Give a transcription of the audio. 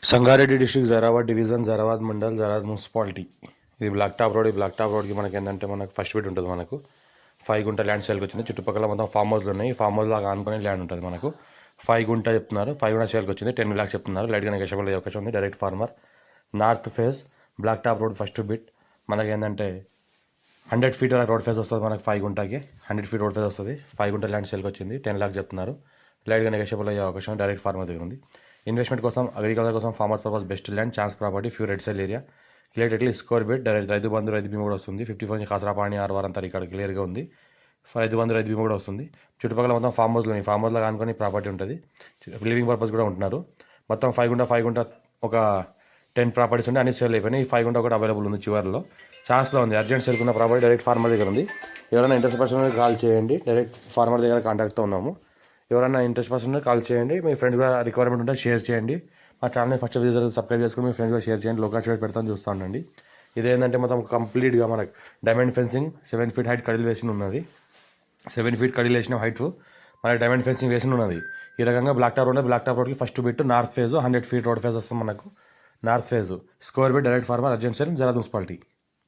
Sangareddy district Zaheerabad division Zaheerabad mandal Zaheerabad municipality. ఇది black top road. ఈ black top రోడ్కి మనకి ఏంటంటే మనకు ఫస్ట్ బిట్ ఉంటుంది. మనకు 5 గుంట ల్యాండ్ సేల్కి వచ్చింది. చుట్టుపక్కల మొత్తం ఫామ్ హౌస్లు ఉన్నాయి. ఫామ్ హౌస్ లాగా ఆనుకునే ల్యాండ్ ఉంటుంది. మనకు 5 గుంట చెప్తున్నారు. 5 గుంట సేల్కి వచ్చింది. 10 lakhs చెప్తున్నారు. లైట్గా నెగోషియబుల్ అయ్యే అవకాశం ఉంది. Direct farmer. North face black top road first bit. మనకి ఏంటంటే 100 feet రోడ్ ఫేస్ వస్తుంది. మనకు 5 గుంటకి 100 feet రోడ్ ఫేస్ వస్తుంది. 5 గుంట ల్యాండ్ సేల్కి వచ్చింది. 10 lakhs చెప్తున్నారు. లైట్గా నెగోషియబుల్ అయ్యే అవకాశం డైరెక్ట్ ఫార్మర్ దగ్గర ఉంది. ఇన్వెస్ట్మెంట్ కోసం, అగ్రికల్చర్ కోసం, farmers purpose best land, chance property, few red cell area, clear score bit. Rythu Bandhu, రైతు బీమా కూడా వస్తుంది. 54 నుంచి కాసరాపాణి ఆర్వార్ అంతా ఇక్కడ క్లియర్గా ఉంది. రైతు బంధు, రైతు బీమా కూడా వస్తుంది. చుట్టుపక్కల మొత్తం ఫామ్ హౌస్లో ఫామ్ హౌస్లో అనుకుని ప్రాపర్టీ ఉంటుంది. లివింగ్ పర్పస్ కూడా ఉంటున్నారు. మొత్తం 5 గుంట ఒక 10 ప్రాపర్టీస్ ఉంటే అన్ని సేల్ అయిపోయినాయి. ఈ 5 గుంట కూడా అవైలబుల్ ఉంది. చివరిలో ఛాన్స్లో ఉంది. అర్జెంట్ సేల్ ఉన్న ప్రాపర్టీ డైరెక్ట్ ఫార్మర్ దగ్గర ఉంది. ఎవరైనా ఇంట్రెస్ట్ పర్సన్ కాల్ చేయండి. డైరెక్ట్ ఫార్మర్ దగ్గర కాంటాక్ట్తో ఉన్నాము. ఎవరైనా ఇంట్రెస్ట్ పర్సన్ కాల్ చేయండి. మీ ఫ్రెండ్స్ కూడా రిక్వైర్మెంట్ ఉంటే షేర్ చేయండి. మా ఛానల్ని ఫస్ట్ విజిట్ సబ్స్క్రైబ్ చేసుకుని మీ ఫ్రెండ్స్ కూడా షేర్ చేయండి. లోకాల్ పెడతాను చూస్తూ ఉండండి. ఇదేంటంటే మొత్తం కంప్లీట్గా మనకు డైమండ్ ఫెన్సింగ్ 7 feet హైట్ కడిలు వేసి ఉన్నది. 7 feet కడిలు వేసిన హైట్ మనకి డైమండ్ ఫెన్సింగ్ వేసి ఉన్నది. ఈ రకంగా black top road. Black top రోడ్కి first bit north face 100 feet road face వస్తుంది. మనకు north face score bit direct farmer urgent sale జరాబాద్ మున్సిపాలిటీ.